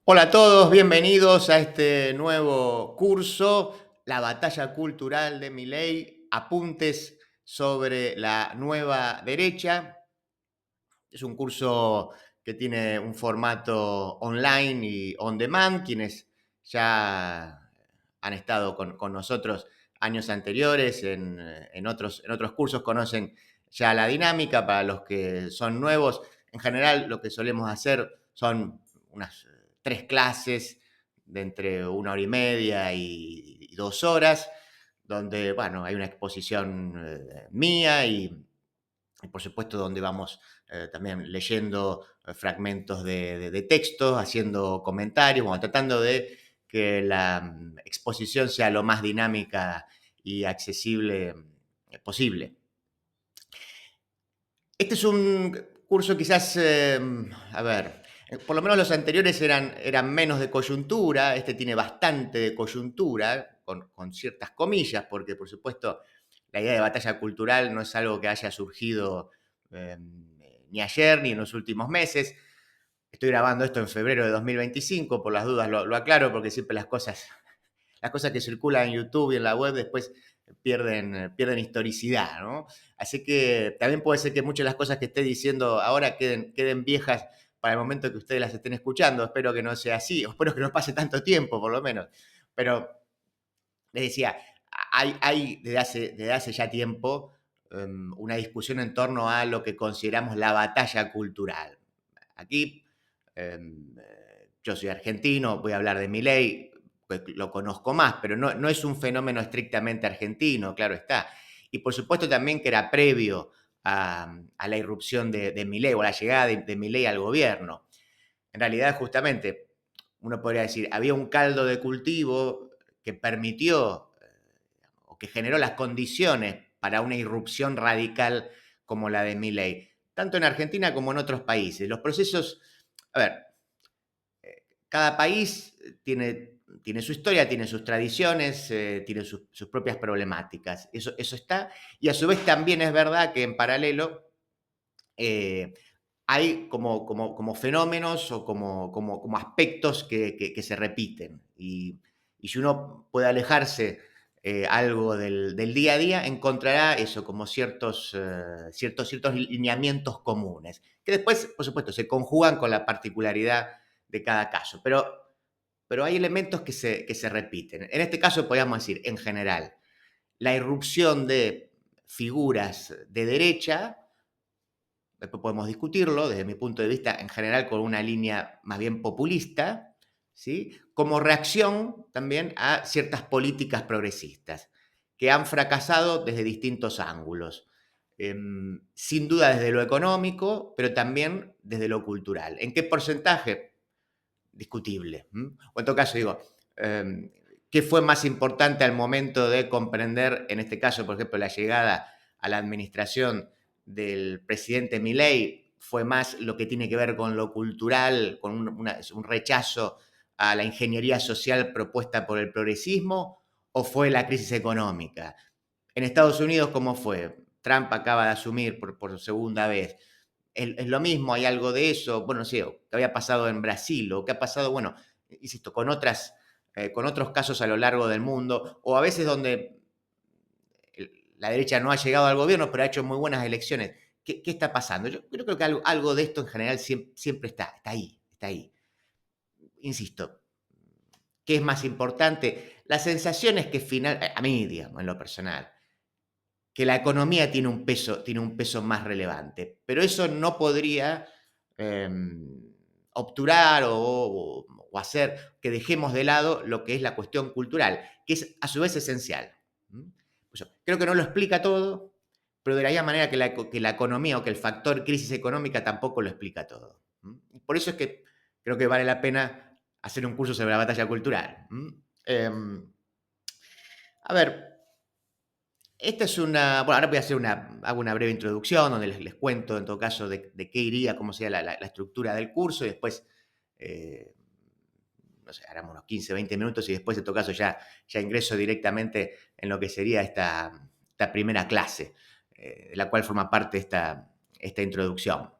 Hola a todos, bienvenidos a este nuevo curso, La batalla cultural de Milei, apuntes sobre la nueva derecha. Es un curso que tiene un formato online y on demand. Quienes ya han estado con nosotros años anteriores en otros cursos conocen ya la dinámica. Para los que son nuevos, en general lo que solemos hacer son unas 3 clases de entre 1 hora y media y 2 horas, donde bueno, hay una exposición mía y por supuesto donde vamos también leyendo fragmentos de texto, haciendo comentarios, bueno, tratando de que la exposición sea lo más dinámica y accesible posible. Este es un curso quizás, a ver, por lo menos los anteriores eran menos de coyuntura. Este tiene bastante de coyuntura, con ciertas comillas, porque por supuesto la idea de batalla cultural no es algo que haya surgido eh, ni ayer ni en los últimos meses. Estoy grabando esto en febrero de 2025, por las dudas lo aclaro, porque siempre las cosas que circulan en YouTube y en la web después pierden historicidad, ¿no? Así que también puede ser que muchas de las cosas que esté diciendo ahora queden viejas para el momento que ustedes las estén escuchando. Espero que no sea así, o espero que no pase tanto tiempo, por lo menos. Pero les decía, hay desde hace ya tiempo una discusión en torno a lo que consideramos la batalla cultural. Aquí, yo soy argentino, voy a hablar de Milei, lo conozco más, pero no es un fenómeno estrictamente argentino, claro está. Y por supuesto también que era previo a la irrupción de Milei o a la llegada de Milei al gobierno. En realidad, justamente, uno podría decir, había un caldo de cultivo que permitió o que generó las condiciones para una irrupción radical como la de Milei, tanto en Argentina como en otros países. Los procesos, a ver, cada país tiene su historia, tiene sus tradiciones, tiene sus propias problemáticas. Eso está. Y a su vez también es verdad que en paralelo eh, hay como fenómenos o como aspectos que se repiten. Y si uno puede alejarse algo del día a día, encontrará eso, como ciertos lineamientos comunes, que después, por supuesto, se conjugan con la particularidad de cada caso. Pero hay elementos que se repiten. En este caso, podríamos decir, en general, la irrupción de figuras de derecha. Después podemos discutirlo, desde mi punto de vista, en general con una línea más bien populista, ¿sí? Como reacción también a ciertas políticas progresistas que han fracasado desde distintos ángulos. Sin duda desde lo económico, pero también desde lo cultural. ¿En qué porcentaje? Discutible. O en todo caso, digo, ¿qué fue más importante al momento de comprender, en este caso, por ejemplo, la llegada a la administración del presidente Milei? ¿Fue más lo que tiene que ver con lo cultural, con un rechazo a la ingeniería social propuesta por el progresismo, o fue la crisis económica? En Estados Unidos, ¿cómo fue? Trump acaba de asumir por segunda vez. Es lo mismo, hay algo de eso. Bueno, no sé, qué había pasado en Brasil o qué ha pasado, bueno, insisto, con otros casos a lo largo del mundo, o a veces donde la derecha no ha llegado al gobierno, pero ha hecho muy buenas elecciones. ¿Qué está pasando? Yo creo que algo de esto en general siempre está ahí, está ahí. Insisto, ¿qué es más importante? La sensación es que a mí, digamos, en lo personal, que la economía tiene un peso más relevante, pero eso no podría eh, obturar o hacer que dejemos de lado lo que es la cuestión cultural, que es a su vez esencial. Pues creo que no lo explica todo, pero de la misma manera que la economía o que el factor crisis económica tampoco lo explica todo. Por eso es que creo que vale la pena hacer un curso sobre la batalla cultural. A ver, esta es bueno, ahora voy a hago una breve introducción donde les cuento en todo caso de qué iría, cómo sería la estructura del curso, y después, eh, no sé, haremos unos 15, 20 minutos y después en todo caso ya ingreso directamente en lo que sería esta primera clase, de la cual forma parte esta introducción.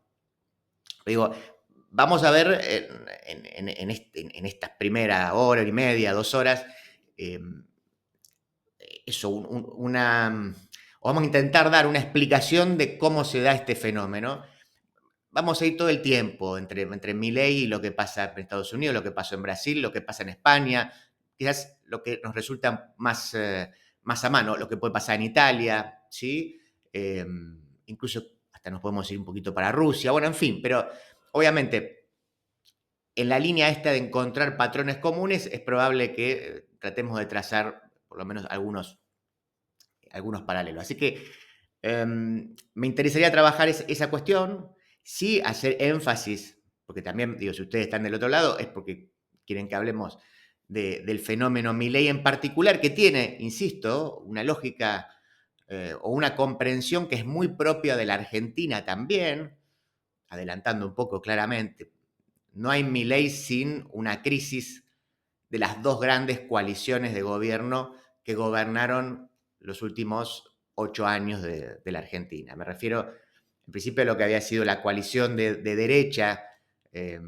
Digo, vamos a ver en esta primera hora y media, 2 horas, eh, eso, o vamos a intentar dar una explicación de cómo se da este fenómeno. Vamos a ir todo el tiempo entre Milei y lo que pasa en Estados Unidos, lo que pasó en Brasil, lo que pasa en España, quizás lo que nos resulta más a mano, lo que puede pasar en Italia, ¿sí? Eh, Incluso hasta nos podemos ir un poquito para Rusia, bueno, en fin, pero obviamente en la línea esta de encontrar patrones comunes es probable que tratemos de trazar por lo menos algunos paralelos. Así que me interesaría trabajar esa cuestión, sí hacer énfasis, porque también, digo, si ustedes están del otro lado, es porque quieren que hablemos del fenómeno Milei en particular, que tiene, insisto, una lógica o una comprensión que es muy propia de la Argentina también, adelantando un poco claramente. No hay Milei sin una crisis de las dos grandes coaliciones de gobierno que gobernaron los últimos 8 años de la Argentina. Me refiero, en principio, a lo que había sido la coalición de derecha eh,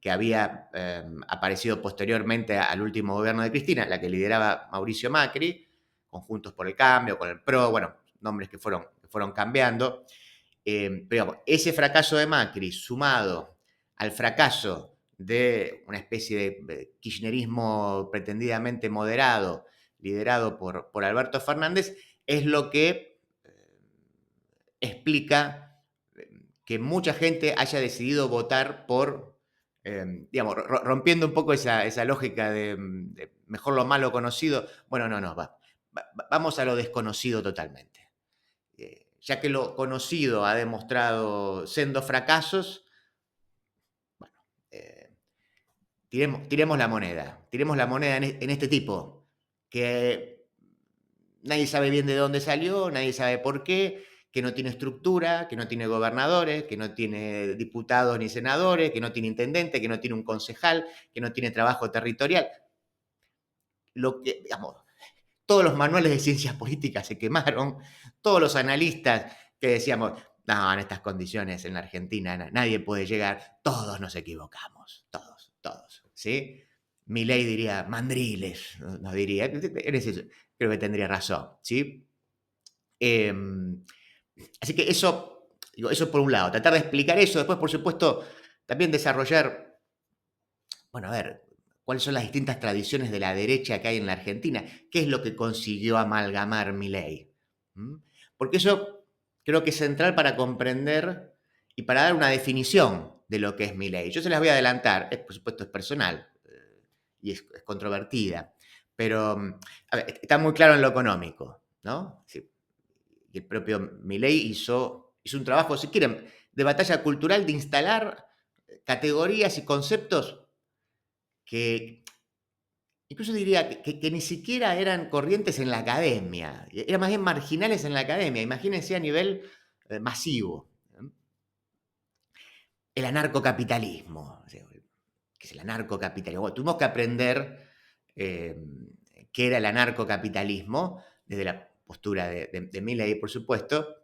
que había aparecido posteriormente al último gobierno de Cristina, la que lideraba Mauricio Macri, con Juntos por el Cambio, con el PRO, bueno, nombres que fueron cambiando. Pero digamos, ese fracaso de Macri, sumado al fracaso de una especie de kirchnerismo pretendidamente moderado, liderado por Alberto Fernández, es lo que explica que mucha gente haya decidido votar por, digamos, rompiendo un poco esa lógica de mejor lo malo conocido. Bueno, no, vamos a lo desconocido totalmente. Ya que lo conocido ha demostrado sendos fracasos, bueno, tiremos la moneda en este tipo, que nadie sabe bien de dónde salió, nadie sabe por qué, que no tiene estructura, que no tiene gobernadores, que no tiene diputados ni senadores, que no tiene intendente, que no tiene un concejal, que no tiene trabajo territorial. Lo que, digamos, todos los manuales de ciencias políticas se quemaron, todos los analistas que decíamos, no, en estas condiciones en la Argentina nadie puede llegar, todos nos equivocamos, todos, ¿sí? Milei diría, mandriles, nos diría, creo que tendría razón, ¿sí? Eh, Así que eso, digo, eso por un lado, tratar de explicar eso, después, por supuesto, también desarrollar, bueno, a ver, cuáles son las distintas tradiciones de la derecha que hay en la Argentina, qué es lo que consiguió amalgamar Milei. ¿Mm? Porque eso creo que es central para comprender y para dar una definición de lo que es Milei. Yo se las voy a adelantar, por supuesto es personal y es controvertida, pero a ver, está muy claro en lo económico, ¿no? Sí, y el propio Milei hizo un trabajo, si quieren, de batalla cultural, de instalar categorías y conceptos que incluso diría que ni siquiera eran corrientes en la academia, eran más bien marginales en la academia, imagínense a nivel masivo. El anarcocapitalismo, ¿qué es el anarcocapitalismo? Bueno, tuvimos que aprender eh, qué era el anarcocapitalismo desde la postura de Milley, por supuesto,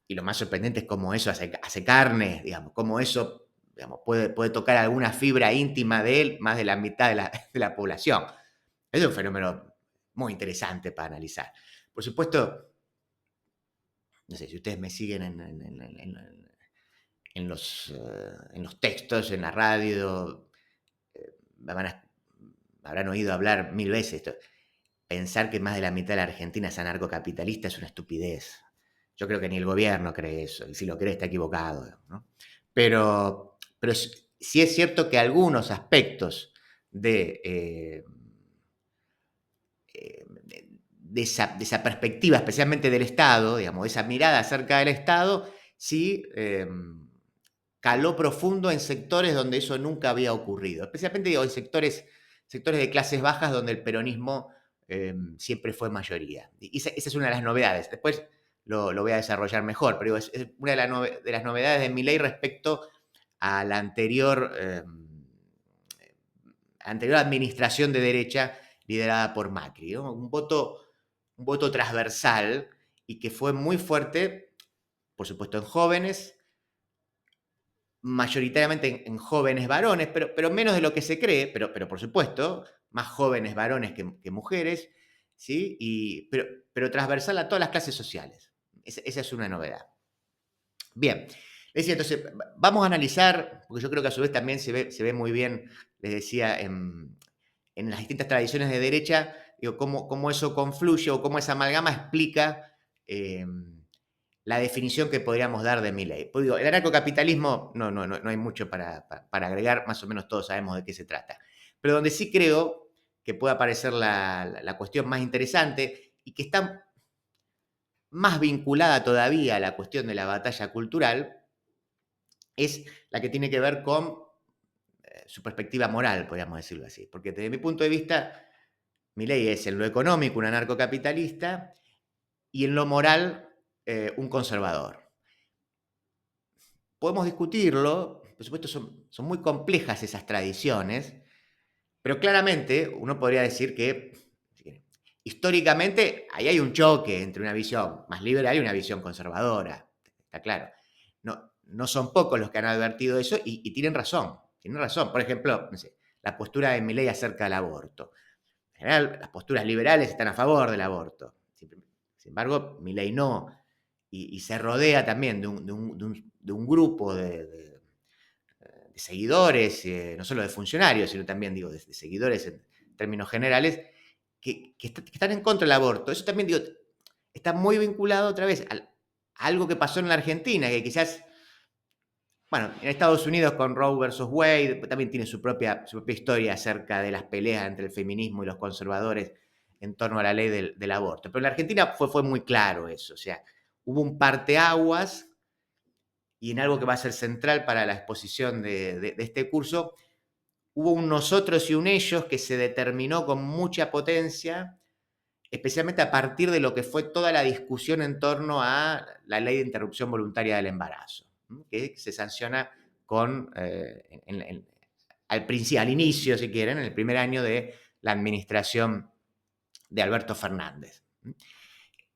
y lo más sorprendente es cómo eso hace carne, digamos, cómo eso, digamos, puede tocar alguna fibra íntima de él, más de la mitad de la población. Es un fenómeno muy interesante para analizar. Por supuesto, no sé si ustedes me siguen en los textos, en la radio, me habrán oído hablar 1000 veces esto. Pensar que más de la mitad de la Argentina es anarcocapitalista es una estupidez. Yo creo que ni el gobierno cree eso, y si lo cree está equivocado, ¿no? Pero sí es cierto que algunos aspectos de esa perspectiva, especialmente del Estado, digamos, de esa mirada acerca del Estado, sí caló profundo en sectores donde eso nunca había ocurrido. Especialmente digo, en sectores de clases bajas donde el peronismo siempre fue mayoría. Y esa es una de las novedades. Después lo voy a desarrollar mejor, pero es una de las novedades de Milei respecto a la anterior administración de derecha liderada por Macri, ¿no? Un voto transversal y que fue muy fuerte, por supuesto, en jóvenes, mayoritariamente en jóvenes varones, pero menos de lo que se cree, pero por supuesto, más jóvenes varones que mujeres, ¿sí? Pero transversal a todas las clases sociales. Esa es una novedad. Bien, decía, entonces, vamos a analizar, porque yo creo que a su vez también se ve muy bien, les decía, en las distintas tradiciones de derecha, digo, cómo eso confluye o cómo esa amalgama explica la definición que podríamos dar de Milley. Pues digo, el anarcocapitalismo no hay mucho para agregar, más o menos todos sabemos de qué se trata. Pero donde sí creo que puede aparecer la cuestión más interesante y que está más vinculada todavía a la cuestión de la batalla cultural, es la que tiene que ver con su perspectiva moral, podríamos decirlo así. Porque desde mi punto de vista, Milley es en lo económico un anarcocapitalista y en lo moral un conservador. Podemos discutirlo, por supuesto son muy complejas esas tradiciones, pero claramente uno podría decir que históricamente ahí hay un choque entre una visión más liberal y una visión conservadora, está claro. No son pocos los que han advertido eso y tienen razón, tienen razón. Por ejemplo, no sé, la postura de Milley acerca del aborto. En general, las posturas liberales están a favor del aborto. Sin embargo, Milley no. Y se rodea también de un grupo de seguidores, no solo de funcionarios, sino también digo, de seguidores en términos generales, que están en contra del aborto. Eso también digo, está muy vinculado otra vez a algo que pasó en la Argentina, que quizás, bueno, en Estados Unidos con Roe versus Wade, también tiene su propia historia acerca de las peleas entre el feminismo y los conservadores en torno a la ley del aborto. Pero en la Argentina fue muy claro eso, o sea, hubo un parteaguas y en algo que va a ser central para la exposición de este curso, hubo un nosotros y un ellos que se determinó con mucha potencia, especialmente a partir de lo que fue toda la discusión en torno a la ley de interrupción voluntaria del embarazo, que se sanciona con, al inicio, si quieren, en el primer año de la administración de Alberto Fernández.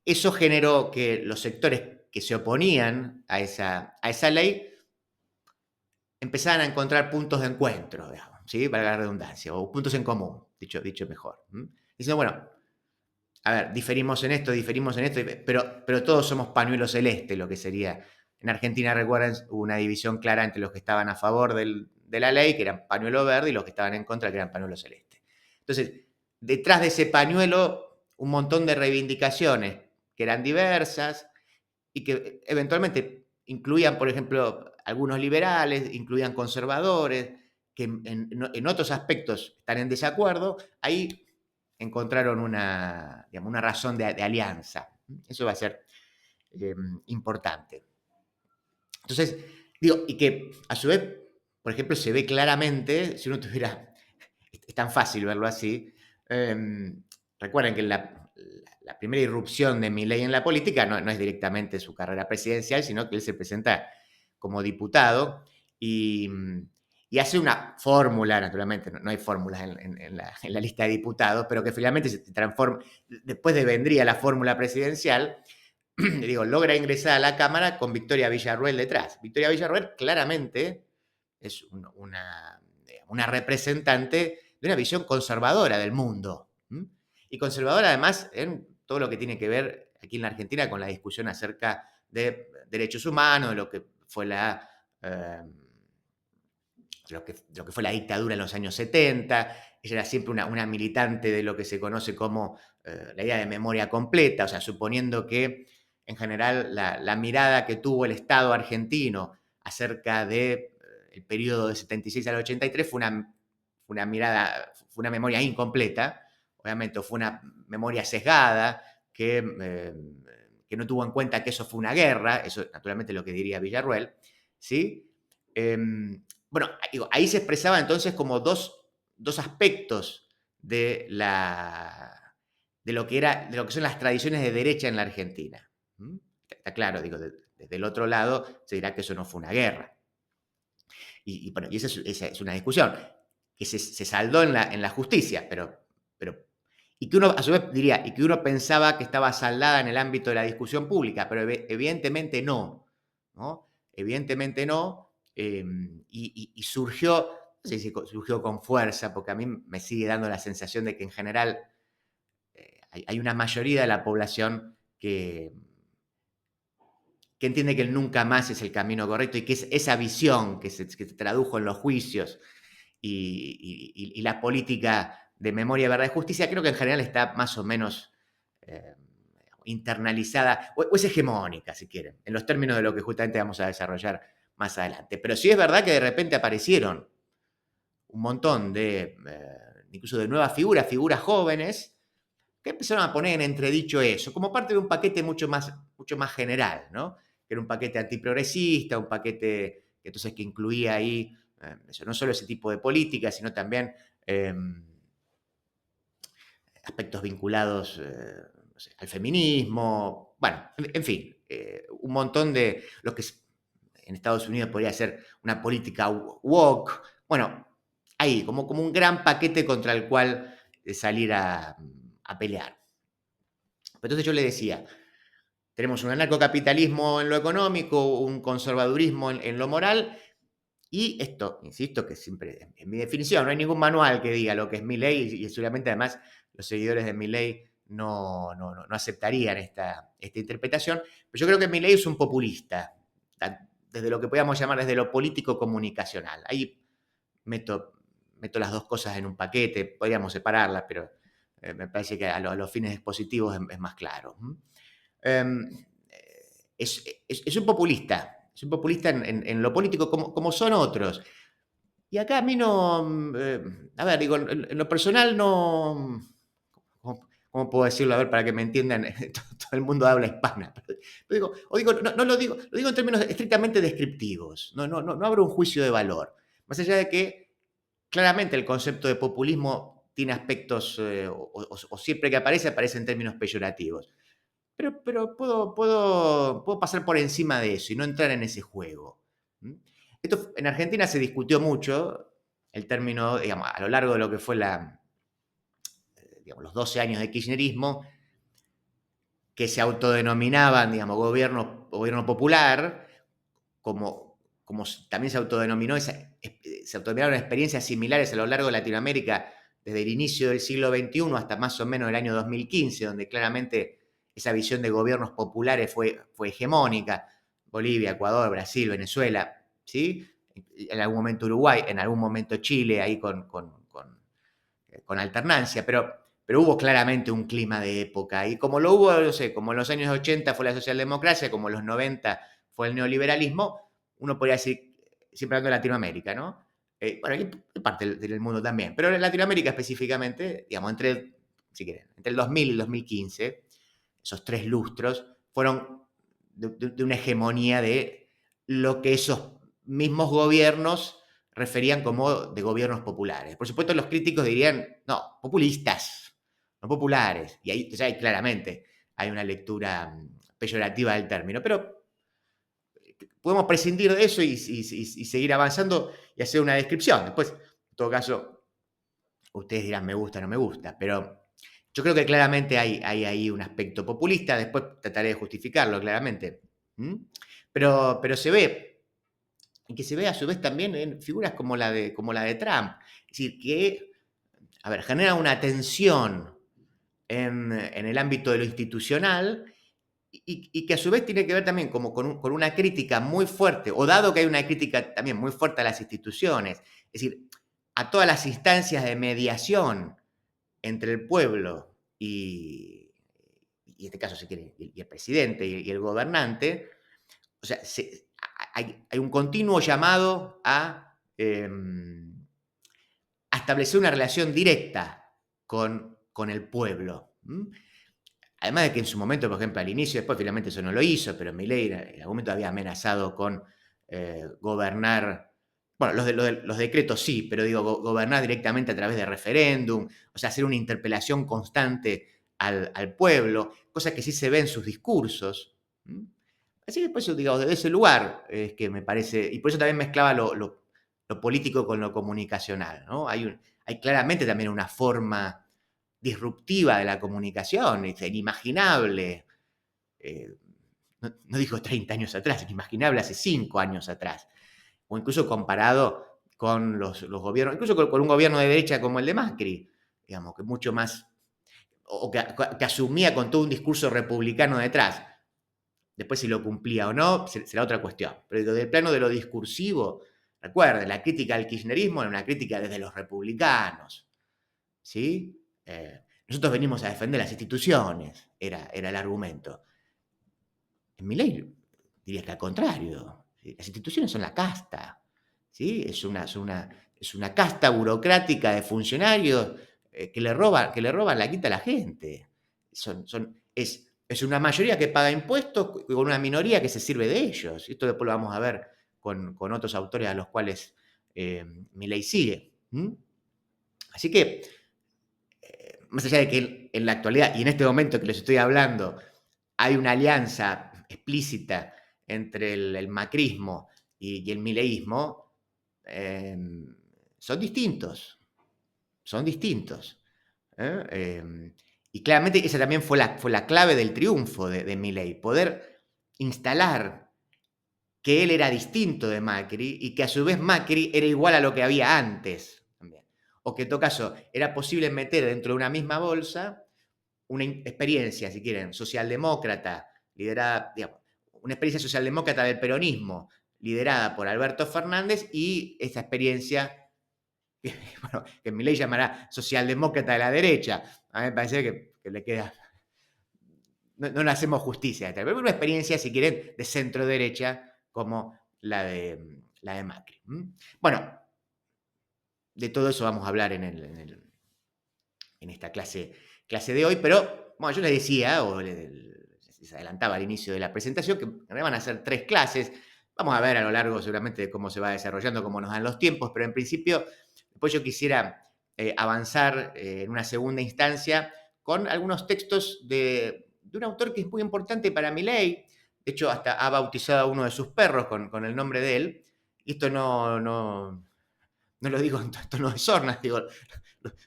Eso generó que los sectores que se oponían a esa ley empezaran a encontrar puntos de encuentro, digamos, ¿sí? Para la redundancia, o puntos en común, dicho mejor. Diciendo, bueno, a ver, diferimos en esto, pero todos somos pañuelo celeste, lo que sería. En Argentina, recuerden, hubo una división clara entre los que estaban a favor de la ley, que eran pañuelo verde, y los que estaban en contra, que eran pañuelo celeste. Entonces, detrás de ese pañuelo, un montón de reivindicaciones que eran diversas y que eventualmente incluían, por ejemplo, algunos liberales, incluían conservadores, que en otros aspectos están en desacuerdo. Ahí encontraron una razón de alianza. Eso va a ser importante. Entonces, digo, y que a su vez, por ejemplo, se ve claramente, si uno tuviera, es tan fácil verlo así, recuerden que la primera irrupción de Milei en la política no es directamente su carrera presidencial, sino que él se presenta como diputado y hace una fórmula, naturalmente, no hay fórmulas en la lista de diputados, pero que finalmente se transforma, después de vendría la fórmula presidencial, digo, logra ingresar a la Cámara con Victoria Villarruel detrás. Victoria Villarruel claramente es una representante de una visión conservadora del mundo. Y conservadora además en todo lo que tiene que ver aquí en la Argentina con la discusión acerca de derechos humanos, de lo que fue lo que fue la dictadura en los años 70. Ella era siempre una militante de lo que se conoce como la idea de memoria completa, o sea, suponiendo que en general la mirada que tuvo el Estado argentino acerca de el periodo de 76 al 83 fue una mirada, fue una memoria incompleta, obviamente fue una memoria sesgada que no tuvo en cuenta que eso fue una guerra, eso naturalmente lo que diría Villarruel, ¿sí? Bueno, digo, ahí se expresaban entonces como dos aspectos de lo que son las tradiciones de derecha en la Argentina. Está claro, digo, desde el otro lado se dirá que eso no fue una guerra. Bueno, y esa es una discusión que se saldó en la justicia, y que uno, a su vez, diría, y que uno pensaba que estaba saldada en el ámbito de la discusión pública, pero evidentemente no, ¿no? Evidentemente no, y surgió, no sé si surgió con fuerza, porque a mí me sigue dando la sensación de que en general hay una mayoría de la población que entiende que el nunca más es el camino correcto y que es esa visión que se tradujo en los juicios y la política de memoria, verdad y justicia, creo que en general está más o menos eh, internalizada o es hegemónica, si quieren, en los términos de lo que justamente vamos a desarrollar más adelante. Pero sí es verdad que de repente aparecieron un montón incluso de nuevas figuras jóvenes, que empezaron a poner en entredicho eso, como parte de un paquete mucho más general, ¿no? Que era un paquete antiprogresista, un paquete entonces que incluía ahí eso, no solo ese tipo de políticas, sino también eh, aspectos vinculados no sé, al feminismo, bueno, en fin, un montón de lo que en Estados Unidos podría ser una política woke, bueno, ahí, como un gran paquete contra el cual salir a pelear. Entonces yo le decía, tenemos un anarcocapitalismo en lo económico, un conservadurismo en lo moral, y esto, insisto, que siempre es mi definición, no hay ningún manual que diga lo que es mi ley, y seguramente además los seguidores de mi ley no aceptarían esta interpretación, pero yo creo que mi ley es un populista, desde lo que podríamos llamar desde lo político comunicacional. Ahí meto las dos cosas en un paquete, podríamos separarlas, pero me parece que a los fines expositivos es más claro. Em, es un populista, en lo político como son otros. Y acá a mí no, a ver, digo, en lo personal no, ¿cómo puedo decirlo? A ver, para que me entiendan, todo el mundo habla hispana. Pero digo, no lo digo en términos estrictamente descriptivos, no abro un juicio de valor. Más allá de que claramente el concepto de populismo tiene aspectos, o siempre que aparece en términos peyorativos. Pero puedo pasar por encima de eso y no entrar en ese juego. Esto en Argentina se discutió mucho el término, digamos, a lo largo de lo que fue digamos, los 12 años de kirchnerismo, que se autodenominaban, digamos, gobierno popular, como también se autodenominaron experiencias similares a lo largo de Latinoamérica desde el inicio del siglo XXI hasta más o menos el año 2015, donde claramente esa visión de gobiernos populares fue hegemónica. Bolivia, Ecuador, Brasil, Venezuela, ¿sí? En algún momento Uruguay, en algún momento Chile, ahí con alternancia, pero hubo claramente un clima de época. Y como lo hubo, no sé, como en los años 80 fue la socialdemocracia, como en los 90 fue el neoliberalismo, uno podría decir, siempre hablando de Latinoamérica, ¿no? Bueno, y parte del mundo también, pero en Latinoamérica específicamente, digamos, si quieren, entre el 2000 y el 2015, esos 3 lustros fueron de una hegemonía de lo que esos mismos gobiernos referían como de gobiernos populares. Por supuesto, los críticos dirían, no, populistas, no populares. Y ahí ya claramente hay una lectura peyorativa del término. Pero podemos prescindir de eso y seguir avanzando y hacer una descripción. Después, en todo caso, ustedes dirán me gusta o no me gusta, pero yo creo que claramente hay ahí un aspecto populista, después trataré de justificarlo claramente. Pero se ve, y que se ve a su vez también en figuras como la de Trump. Es decir, que, a ver, genera una tensión en el ámbito de lo institucional y que a su vez tiene que ver también como con una crítica muy fuerte, o dado que hay una crítica también muy fuerte a las instituciones, es decir, a todas las instancias de mediación entre el pueblo y en este caso, si quiere, y el presidente y el gobernante, o sea, hay un continuo llamado a establecer una relación directa con el pueblo. Además de que en su momento, por ejemplo, al inicio, después finalmente eso no lo hizo, pero Milei en algún momento había amenazado con gobernar, bueno, los decretos sí, pero digo, gobernar directamente a través de referéndum, o sea, hacer una interpelación constante al pueblo, cosa que sí se ve en sus discursos. Así que después, digamos, desde ese lugar es que me parece, y por eso también mezclaba lo político con lo comunicacional, ¿no? Hay claramente también una forma disruptiva de la comunicación, es inimaginable, no digo 30 años atrás, inimaginable hace 5 años atrás, o incluso comparado con los gobiernos, incluso con un gobierno de derecha como el de Macri, digamos, que mucho más, o que asumía con todo un discurso republicano detrás. Después si lo cumplía o no, será otra cuestión. Pero del plano de lo discursivo, recuerden, la crítica al kirchnerismo era una crítica desde los republicanos, ¿sí? Nosotros venimos a defender las instituciones, era el argumento. En Milei diría que al contrario, ¿sí? Las instituciones son la casta, ¿sí? Es una casta burocrática de funcionarios que le roban la quita a la gente. Es una mayoría que paga impuestos con una minoría que se sirve de ellos. Esto después lo vamos a ver con otros autores a los cuales Milei sigue. Así que, más allá de que en la actualidad y en este momento que les estoy hablando, hay una alianza explícita entre el macrismo y el mileísmo, son distintos, son distintos. Y claramente esa también fue la clave del triunfo de Milei, poder instalar que él era distinto de Macri y que a su vez Macri era igual a lo que había antes. También. O que en todo caso era posible meter dentro de una misma bolsa una experiencia, si quieren, socialdemócrata, liderada, digamos, una experiencia socialdemócrata del peronismo, liderada por Alberto Fernández, y esa experiencia que, bueno, que Milei llamará socialdemócrata de la derecha. A mí me parece que le queda. No le hacemos justicia. Pero una experiencia, si quieren, de centro derecha, como la de Macri. Bueno, de todo eso vamos a hablar en esta clase de hoy, pero bueno, yo les decía, o les adelantaba al inicio de la presentación, que van a ser 3 clases. Vamos a ver a lo largo seguramente de cómo se va desarrollando, cómo nos dan los tiempos, pero en principio, después yo quisiera avanzar en una segunda instancia con algunos textos de un autor que es muy importante para Milei. De hecho, hasta ha bautizado a uno de sus perros con el nombre de él. Y esto no lo digo en tono de sorna, digo,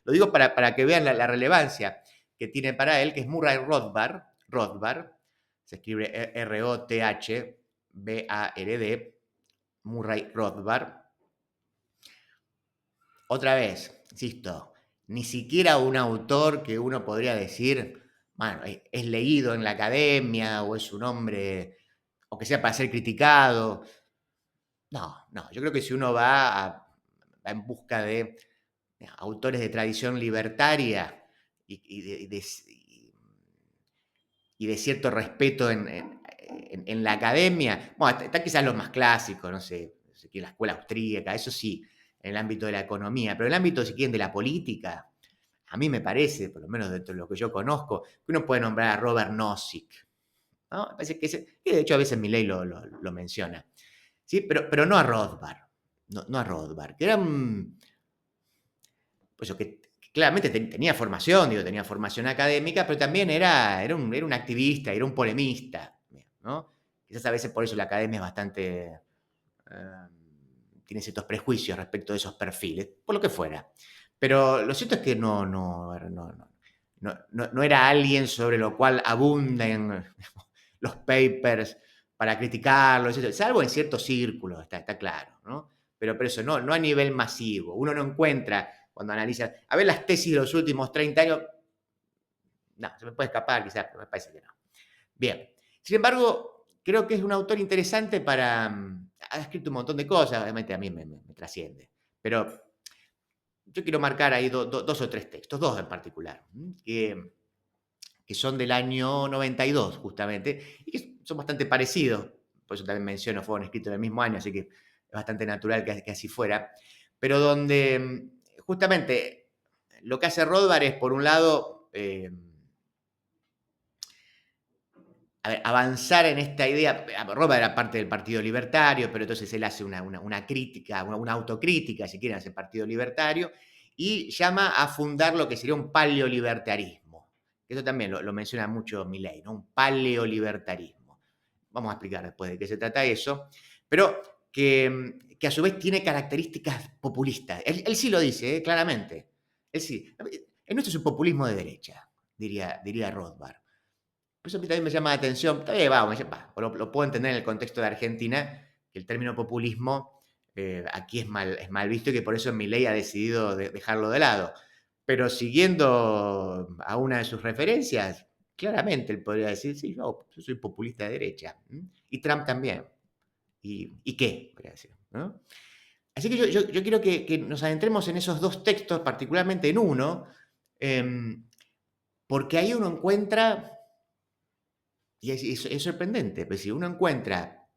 lo digo para que vean la relevancia que tiene para él, que es Murray Rothbard, se escribe Rothbard, Murray Rothbard. Otra vez, insisto, ni siquiera un autor que uno podría decir, bueno, es leído en la academia o es un hombre, o que sea para ser criticado. No, yo creo que si uno va en busca de autores de tradición libertaria y de cierto respeto en la academia. Bueno, están quizás los más clásicos, no sé, la escuela austríaca, eso sí, en el ámbito de la economía, pero en el ámbito, si quieren, de la política, a mí me parece, por lo menos dentro de lo que yo conozco, que uno puede nombrar a Robert Nozick, ¿no? Me parece que de hecho a veces Milei lo menciona, ¿sí? Pero no a Rothbard, no a Rothbard, que era un, pues que claramente tenía formación, tenía formación académica, pero también era un activista, era un polemista, ¿no? Quizás a veces por eso la academia es bastante, tiene ciertos prejuicios respecto de esos perfiles, por lo que fuera. Pero lo cierto es que no era alguien sobre lo cual abunden los papers para criticarlo, salvo en ciertos círculos, está claro, ¿no? Pero eso no a nivel masivo. Uno no encuentra, cuando analiza, a ver las tesis de los últimos 30 años, no, se me puede escapar quizás, pero me parece que no. Bien, sin embargo, creo que es un autor interesante para, ha escrito un montón de cosas, obviamente a mí me trasciende, pero yo quiero marcar ahí dos o tres textos, dos en particular, que son del año 92 justamente, y que son bastante parecidos, por eso también menciono, fueron escritos en el mismo año, así que es bastante natural que así fuera, pero donde justamente lo que hace Rothbard es, por un lado, avanzar en esta idea. Rothbard era parte del Partido Libertario, pero entonces él hace una crítica, una autocrítica, si quieren, hacia el Partido Libertario, y llama a fundar lo que sería un paleolibertarismo. Eso también lo menciona mucho Milei, ¿no? Un paleolibertarismo. Vamos a explicar después de qué se trata eso, pero que a su vez tiene características populistas. Él sí lo dice, claramente. Él sí. El nuestro es un populismo de derecha, diría Rothbard. Por eso a mí también me llama la atención, todavía lo puedo entender en el contexto de Argentina, que el término populismo aquí es mal visto y que por eso Milei ha decidido dejarlo de lado. Pero siguiendo a una de sus referencias, claramente él podría decir, sí, yo soy populista de derecha. Y Trump también. ¿Y qué? Podría decir, ¿no? Así que yo quiero que nos adentremos en esos dos textos, particularmente en uno, porque ahí uno encuentra, y es sorprendente, pues si uno encuentra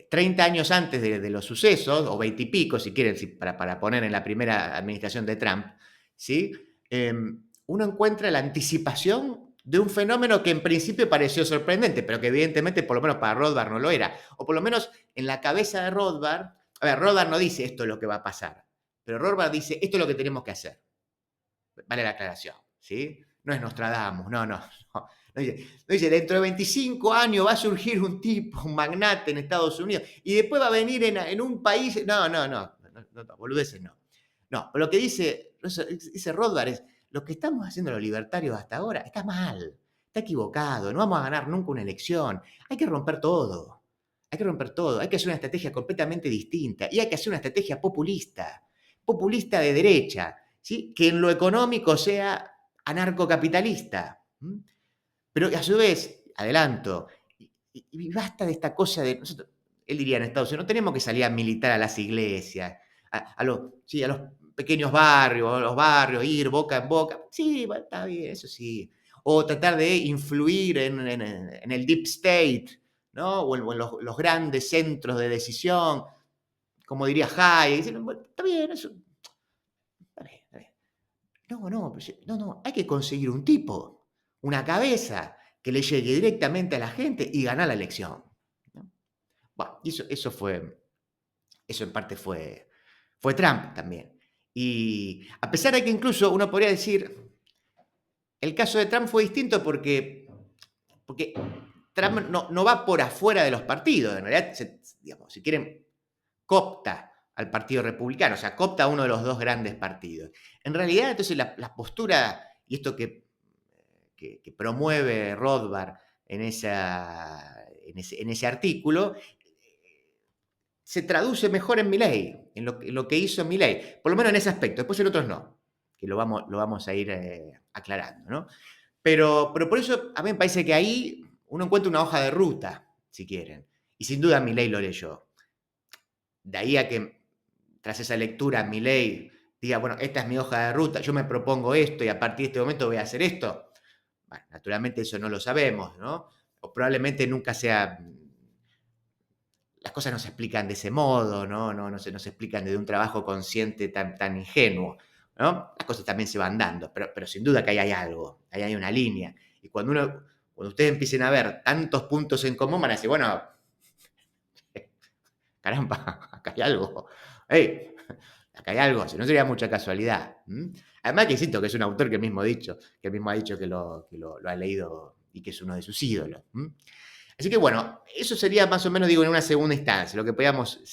30 años antes de los sucesos, o 20 y pico, si quieren, para poner en la primera administración de Trump, ¿sí? Uno encuentra la anticipación de un fenómeno que en principio pareció sorprendente, pero que evidentemente, por lo menos para Rothbard no lo era. O por lo menos en la cabeza de Rothbard, a ver, Rothbard no dice esto es lo que va a pasar, pero Rothbard dice esto es lo que tenemos que hacer. Vale la aclaración, ¿sí? No es Nostradamus, no. No dice, dentro de 25 años va a surgir un tipo, un magnate en Estados Unidos, y después va a venir en un país. No, boludeces no. No, pero lo que dice Rothbard es, lo que estamos haciendo los libertarios hasta ahora está mal, está equivocado, no vamos a ganar nunca una elección, hay que romper todo. Hay que romper todo, hay que hacer una estrategia completamente distinta y hay que hacer una estrategia populista de derecha, ¿sí? Que en lo económico sea anarcocapitalista. Pero a su vez, adelanto, y basta de esta cosa de, nosotros, él diría en Estados Unidos, no tenemos que salir a militar a las iglesias, a los pequeños barrios, a los barrios, ir boca en boca. Sí, bueno, está bien, eso sí. O tratar de influir en el deep state, ¿no? O en los grandes centros de decisión, como diría Hayek. Bueno, está bien, eso. Está bien, está bien. No, hay que conseguir un tipo, una cabeza que le llegue directamente a la gente y ganar la elección, ¿no? Bueno, y eso en parte fue Trump también. Y a pesar de que incluso uno podría decir, el caso de Trump fue distinto porque Trump no va por afuera de los partidos, en realidad, digamos, si quieren, coopta al Partido Republicano, o sea, coopta a uno de los dos grandes partidos. En realidad, entonces, la postura, y esto que promueve Rothbard en ese artículo, se traduce mejor en Milei, en lo que hizo Milei, por lo menos en ese aspecto. Después en otros no, que lo vamos a ir aclarando, ¿no? Pero por eso a mí me parece que ahí uno encuentra una hoja de ruta, si quieren. Y sin duda Milei lo leyó. De ahí a que tras esa lectura Milei diga, bueno, esta es mi hoja de ruta, yo me propongo esto y a partir de este momento voy a hacer esto. Bueno, naturalmente eso no lo sabemos, ¿no? O probablemente nunca sea. Las cosas no se explican de ese modo, ¿no? No se explican desde un trabajo consciente tan ingenuo, ¿no? Las cosas también se van dando, pero sin duda que ahí hay algo, ahí hay una línea. Y cuando ustedes empiecen a ver tantos puntos en común, van a decir, bueno, caramba, acá hay algo. Hey, acá hay algo, si no sería mucha casualidad. Además que siento que es un autor que él mismo ha dicho que lo ha leído y que es uno de sus ídolos. Así que bueno, eso sería más o menos, digo, en una segunda instancia, lo que podíamos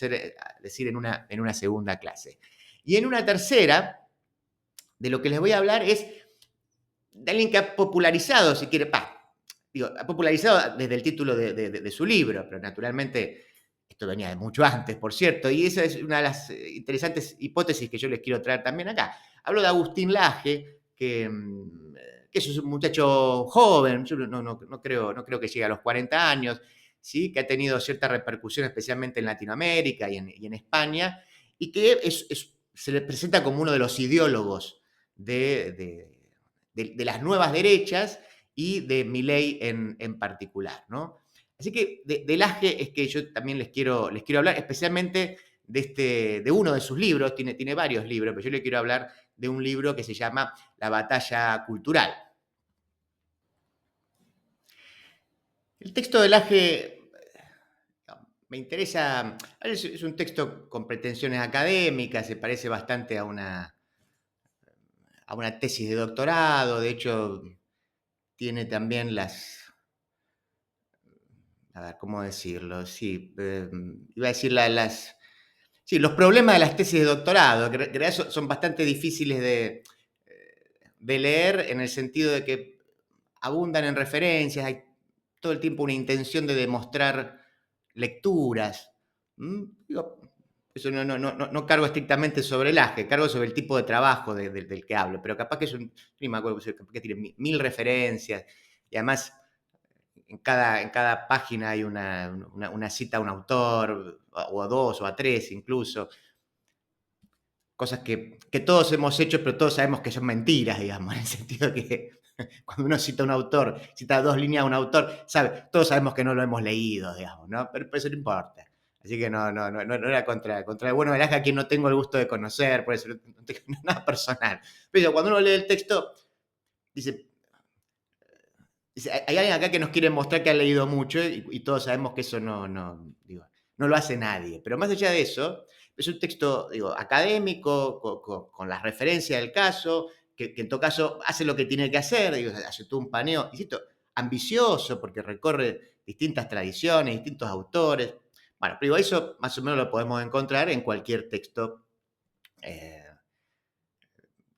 decir en una segunda clase. Y en una tercera, de lo que les voy a hablar es de alguien que ha popularizado, si quiere, ha popularizado desde el título de su libro, pero naturalmente esto venía de mucho antes, por cierto, y esa es una de las interesantes hipótesis que yo les quiero traer también acá. Hablo de Agustín Laje, que es un muchacho joven, yo no creo que llegue a los 40 años, ¿sí? Que ha tenido cierta repercusión especialmente en Latinoamérica y en España, y que se le presenta como uno de los ideólogos de las nuevas derechas y de Milei en particular, ¿no? Así que de Laje es que yo también les quiero hablar, especialmente de uno de sus libros, tiene varios libros, pero yo le quiero hablar de un libro que se llama La batalla cultural. El texto de Laje me interesa, es un texto con pretensiones académicas, se parece bastante a una tesis de doctorado, de hecho tiene también a ver, ¿cómo decirlo? Sí, iba a decir sí, los problemas de las tesis de doctorado, que en realidad son bastante difíciles de leer en el sentido de que abundan en referencias, hay todo el tiempo una intención de demostrar lecturas. Digo, eso no cargo estrictamente sobre el AGE, cargo sobre el tipo de trabajo del que hablo, pero capaz que es un, ni me acuerdo, capaz que tiene mil referencias y además en cada página hay una cita a un autor, o a dos, o a tres incluso, cosas que todos hemos hecho, pero todos sabemos que son mentiras, digamos, en el sentido que cuando uno cita a un autor, cita dos líneas a un autor, todos sabemos que no lo hemos leído, digamos, ¿no? Pero eso no importa. Así que no era contra el bueno de Laja, a quien no tengo el gusto de conocer, por eso no tengo nada personal. Pero cuando uno lee el texto, dice, hay alguien acá que nos quiere mostrar que ha leído mucho y todos sabemos que eso digo, no lo hace nadie. Pero más allá de eso, es un texto, digo, académico, con las referencias del caso, que en todo caso hace lo que tiene que hacer, digo, hace todo un paneo, insisto, ambicioso, porque recorre distintas tradiciones, distintos autores. Bueno, pero digo, eso más o menos lo podemos encontrar en cualquier texto eh,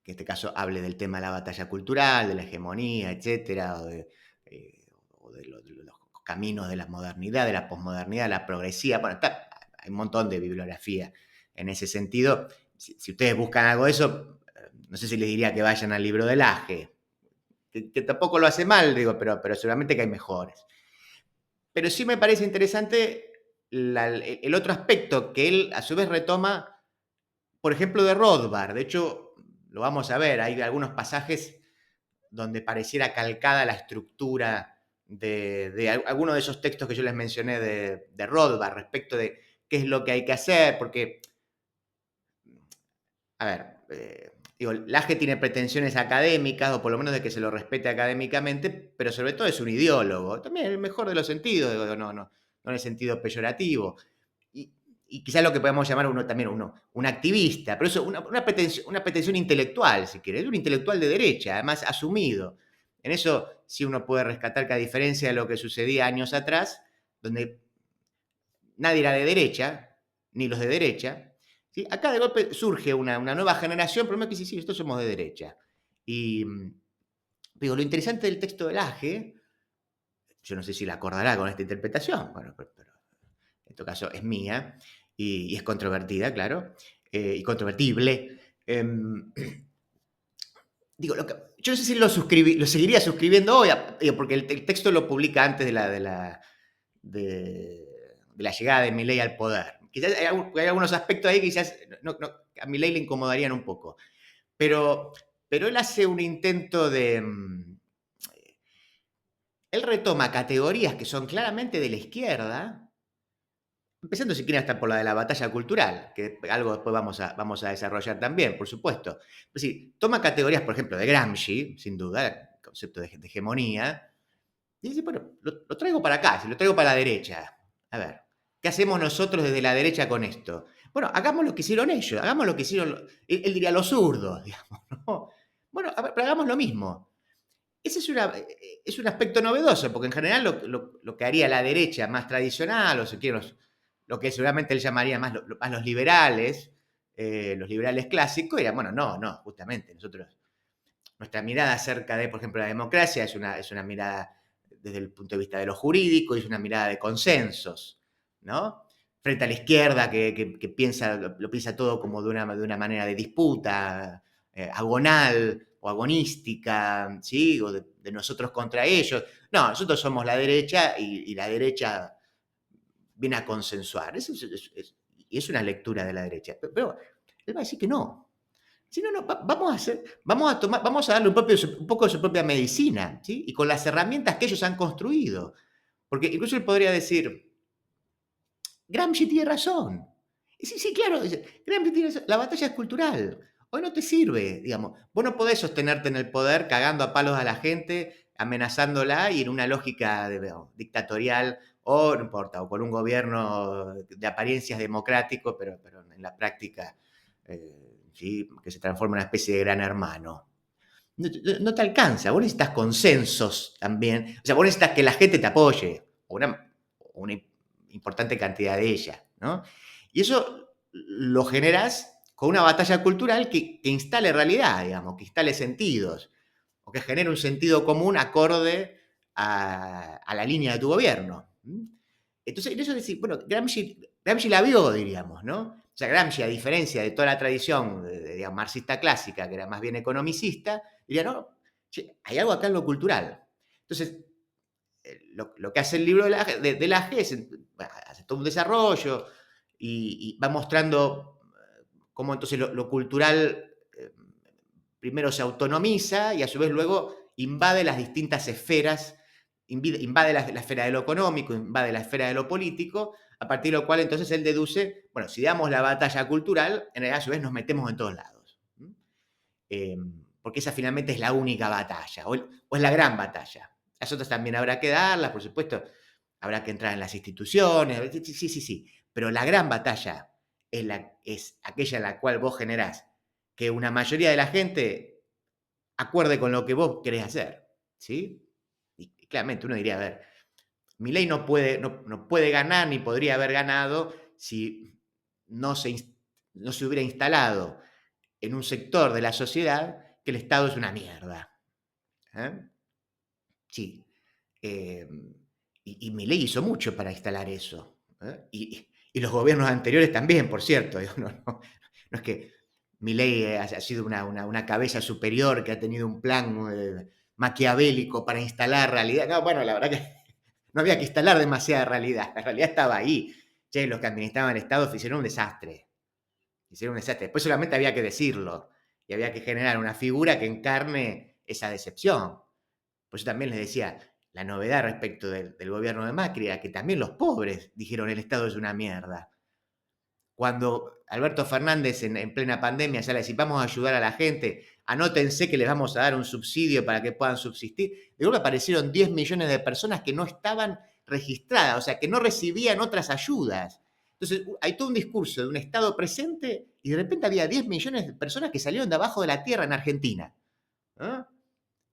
que en este caso hable del tema de la batalla cultural, de la hegemonía, etcétera, eh, de los caminos de la modernidad, de la posmodernidad, de la progresía. Bueno, hay un montón de bibliografía en ese sentido. Si ustedes buscan algo de eso, no sé si les diría que vayan al libro del Aje, que tampoco lo hace mal, digo, pero seguramente que hay mejores. Pero sí me parece interesante el otro aspecto que él a su vez retoma, por ejemplo, de Rothbard. De hecho, lo vamos a ver, hay algunos pasajes donde pareciera calcada la estructura de algunos de esos textos que yo les mencioné de Rothbard respecto de qué es lo que hay que hacer, porque, a ver, digo, Laje tiene pretensiones académicas, o por lo menos de que se lo respete académicamente, pero sobre todo es un ideólogo, también en el mejor de los sentidos, digo, no en el sentido peyorativo. Y, y quizás lo que podemos llamar un activista, pero eso, una pretensión intelectual, si quiere, es un intelectual de derecha, además asumido. En eso sí uno puede rescatar que, a diferencia de lo que sucedía años atrás, donde nadie era de derecha, ni los de derecha, ¿sí? Acá de golpe surge una nueva generación, pero me que sí, nosotros somos de derecha. Y digo, lo interesante del texto del Aje, yo no sé si la acordará con esta interpretación, bueno, pero en todo caso es mía, y es controvertida, claro, y controvertible. Digo, yo no sé si lo seguiría suscribiendo hoy, porque el texto lo publica antes de la llegada de Milei al poder. Quizás hay algunos aspectos ahí que quizás a Milei le incomodarían un poco. Pero él hace un intento de... Él retoma categorías que son claramente de la izquierda, empezando si quieren hasta por la de la batalla cultural, que algo después vamos a desarrollar también, por supuesto. Es decir, toma categorías, por ejemplo, de Gramsci, sin duda, el concepto de hegemonía, y dice, bueno, lo traigo para acá, si lo traigo para la derecha. A ver, ¿qué hacemos nosotros desde la derecha con esto? Bueno, hagamos lo que hicieron ellos, hagamos lo que hicieron, él diría los zurdos, digamos, ¿no? Bueno, a ver, pero hagamos lo mismo. Ese es un aspecto novedoso, porque en general lo que haría la derecha más tradicional, o si quieren, lo que seguramente él llamaría más los liberales clásicos, era, bueno, no, justamente, nuestra mirada acerca de, por ejemplo, la democracia es una mirada desde el punto de vista de lo jurídico, es una mirada de consensos, ¿no? Frente a la izquierda que lo piensa todo como de una manera de disputa, agonal o agonística, ¿sí? O de nosotros contra ellos. No, nosotros somos la derecha y la derecha viene a consensuar. Y es una lectura de la derecha. Pero él va a decir que no. Si no, vamos a darle un poco de su propia medicina, ¿sí? Y con las herramientas que ellos han construido. Porque incluso él podría decir, Gramsci tiene razón. Y sí, claro, Gramsci tiene razón. La batalla es cultural. Hoy no te sirve, digamos. Vos no podés sostenerte en el poder cagando a palos a la gente, amenazándola y en una lógica dictatorial, o no importa, o con un gobierno de apariencias democrático, pero en la práctica, ¿sí? Que se transforma en una especie de gran hermano. No te alcanza, vos necesitas consensos también. O sea, vos necesitas que la gente te apoye, o una importante cantidad de ella, ¿no? Y eso lo generas con una batalla cultural que instale realidad, digamos, que instale sentidos, o que genere un sentido común acorde a la línea de tu gobierno. Entonces, en eso decir, bueno, Gramsci la vio, diríamos, ¿no? O sea, Gramsci, a diferencia de toda la tradición digamos, marxista clásica, que era más bien economicista, diría, no, che, hay algo acá en lo cultural. Entonces, lo que hace el libro de Laje es hace todo un desarrollo y va mostrando cómo entonces lo cultural primero se autonomiza y a su vez luego invade las distintas esferas, invade la esfera de lo económico, invade la esfera de lo político, a partir de lo cual entonces él deduce, bueno, si damos la batalla cultural, en realidad a su vez nos metemos en todos lados. Porque esa finalmente es la única batalla, o es la gran batalla. Las otras también habrá que darlas, por supuesto, habrá que entrar en las instituciones, sí, pero la gran batalla es aquella en la cual vos generás que una mayoría de la gente acuerde con lo que vos querés hacer, ¿sí? Y claramente uno diría, a ver, Milei no puede ganar ni podría haber ganado si no se hubiera instalado en un sector de la sociedad que el Estado es una mierda. ¿Eh? Sí. Y Milei hizo mucho para instalar eso. ¿Eh? Y los gobiernos anteriores también, por cierto. No es que Milei ha sido una cabeza superior que ha tenido un plan maquiavélico para instalar realidad. No, bueno, la verdad que no había que instalar demasiada realidad. La realidad estaba ahí. Che, los que administraban el Estado hicieron un desastre. Hicieron un desastre. Después solamente había que decirlo. Y había que generar una figura que encarne esa decepción. Por eso también les decía, la novedad respecto del gobierno de Macri era que también los pobres dijeron el Estado es una mierda. Cuando Alberto Fernández en plena pandemia ya le decía, vamos a ayudar a la gente, anótense que les vamos a dar un subsidio para que puedan subsistir, de golpe aparecieron 10 millones de personas que no estaban registradas, o sea, que no recibían otras ayudas. Entonces, hay todo un discurso de un Estado presente y de repente había 10 millones de personas que salieron de abajo de la tierra en Argentina. ¿Ah?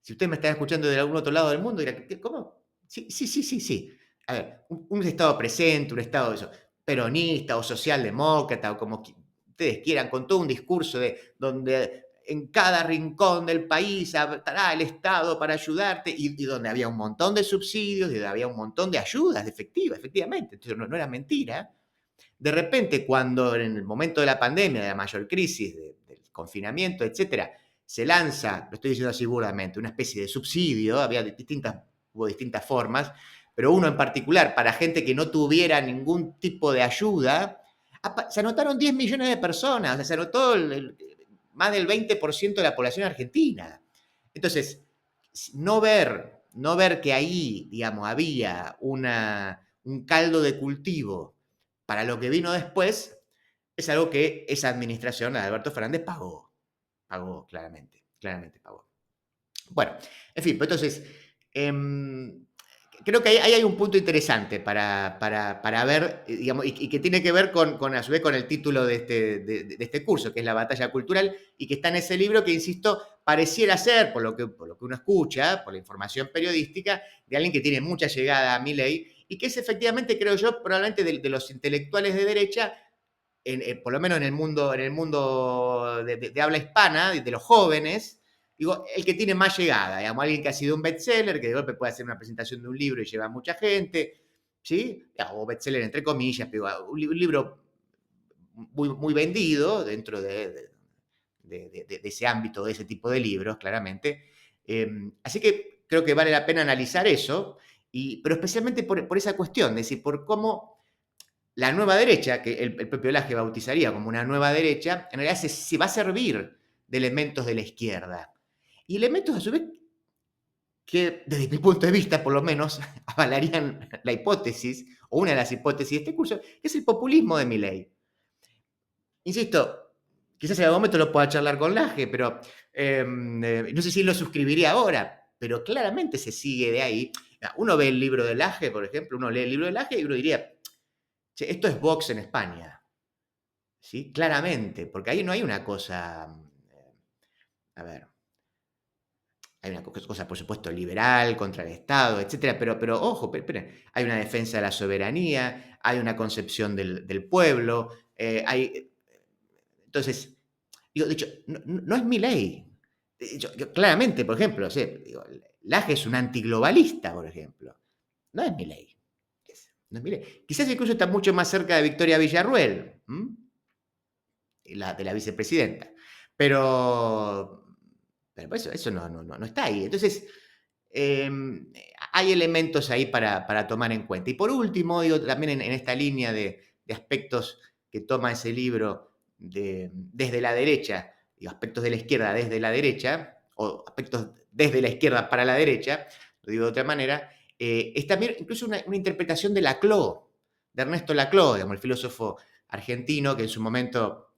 Si usted me está escuchando de algún otro lado del mundo, dirá, ¿cómo? Sí. A ver, un Estado presente, un Estado eso, peronista o socialdemócrata, o como ustedes quieran, con todo un discurso de donde en cada rincón del país estará el Estado para ayudarte, y donde había un montón de subsidios, y donde había un montón de ayudas efectivamente, entonces no era mentira. De repente, cuando en el momento de la pandemia, de la mayor crisis, del confinamiento, etcétera, se lanza, lo estoy diciendo así burdamente, una especie de subsidio, hubo distintas formas, pero uno en particular para gente que no tuviera ningún tipo de ayuda, se anotaron 10 millones de personas, o sea, se anotó más del 20% de la población argentina. Entonces, no ver que ahí, digamos, había un caldo de cultivo para lo que vino después, es algo que esa administración de Alberto Fernández pagó claramente pagó. Bueno, en fin, pues entonces, creo que ahí hay un punto interesante para ver, digamos, y que tiene que ver a su vez con el título de este curso, que es la batalla cultural, y que está en ese libro que, insisto, pareciera ser, por lo que uno escucha, por la información periodística, de alguien que tiene mucha llegada a Milei, y que es efectivamente, creo yo, probablemente de los intelectuales de derecha, por lo menos en el mundo de habla hispana, de los jóvenes, digo, el que tiene más llegada, digamos, alguien que ha sido un bestseller, que de golpe puede hacer una presentación de un libro y lleva a mucha gente, ¿sí? O bestseller entre comillas, pero un libro muy vendido dentro de ese ámbito, de ese tipo de libros, claramente. Así que creo que vale la pena analizar eso, pero especialmente por esa cuestión, es decir, por cómo la nueva derecha, que el propio Laje bautizaría como una nueva derecha, en realidad se va a servir de elementos de la izquierda. Y elementos, a su vez, que desde mi punto de vista, por lo menos, avalarían la hipótesis, o una de las hipótesis de este curso, que es el populismo de Milei. Insisto, quizás en algún momento lo pueda charlar con Laje, pero no sé si lo suscribiría ahora, pero claramente se sigue de ahí. Uno ve el libro de Laje, por ejemplo, uno lee el libro de Laje y uno diría, che, esto es Vox en España. ¿Sí? Claramente, porque ahí no hay una cosa, a ver, hay una cosa, por supuesto, liberal contra el Estado, etcétera, pero ojo, esperen, hay una defensa de la soberanía, hay una concepción del pueblo, entonces, digo, de hecho, no es mi ley. Claramente, por ejemplo, digo, Laje es un antiglobalista, por ejemplo. No es mi ley. No es mi ley. Quizás incluso está mucho más cerca de Victoria Villarruel. de la vicepresidenta. Pero, pero eso no está ahí. Entonces, eh, hay elementos ahí para tomar en cuenta. Y por último, digo, también en esta línea de aspectos que toma ese libro desde la derecha, y aspectos de la izquierda desde la derecha, o aspectos desde la izquierda para la derecha, lo digo de otra manera, es también incluso una interpretación de Laclau, de Ernesto Laclau, digamos, el filósofo argentino que en su momento,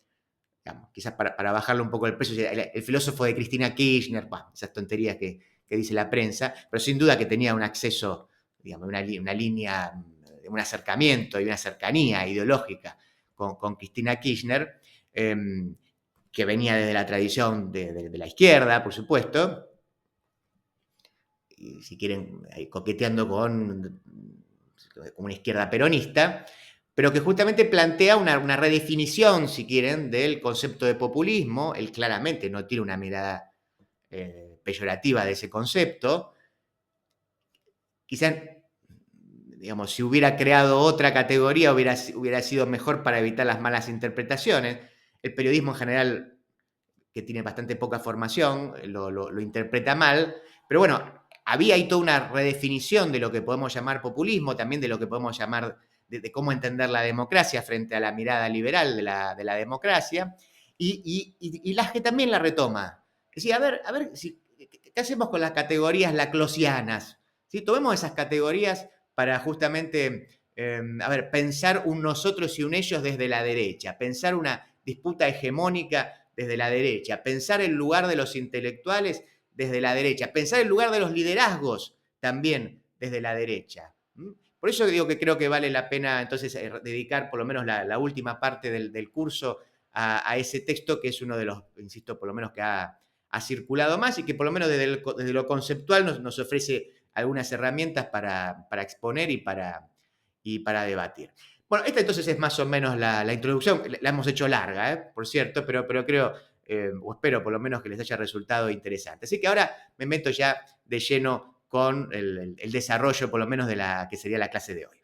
digamos, quizás para bajarle un poco el peso, el filósofo de Cristina Kirchner, bah, esas tonterías que dice la prensa, pero sin duda que tenía un acceso, digamos, una línea, un acercamiento y una cercanía ideológica con Cristina Kirchner, que venía desde la tradición de la izquierda, por supuesto, y si quieren, coqueteando con una izquierda peronista, pero que justamente plantea una redefinición, si quieren, del concepto de populismo. Él claramente no tiene una mirada peyorativa de ese concepto. Quizás, digamos, si hubiera creado otra categoría hubiera sido mejor para evitar las malas interpretaciones. El periodismo en general, que tiene bastante poca formación, lo interpreta mal, pero bueno, había ahí toda una redefinición de lo que podemos llamar populismo, también de lo que podemos llamar de cómo entender la democracia frente a la mirada liberal de la democracia, y Laje también la retoma. Decía, a ver ¿qué hacemos con las categorías laclosianas? ¿Sí? Tomemos esas categorías para justamente, a ver, pensar un nosotros y un ellos desde la derecha, pensar una disputa hegemónica desde la derecha, pensar el lugar de los intelectuales desde la derecha, pensar el lugar de los liderazgos también desde la derecha. Por eso digo que creo que vale la pena entonces dedicar por lo menos la última parte del curso a ese texto, que es uno de los, insisto, por lo menos que ha circulado más y que por lo menos desde lo conceptual nos ofrece algunas herramientas para exponer y para debatir. Bueno, esta entonces es más o menos la introducción, la hemos hecho larga, por cierto, pero creo, o espero por lo menos que les haya resultado interesante. Así que ahora me meto ya de lleno con el desarrollo, por lo menos, de la que sería la clase de hoy.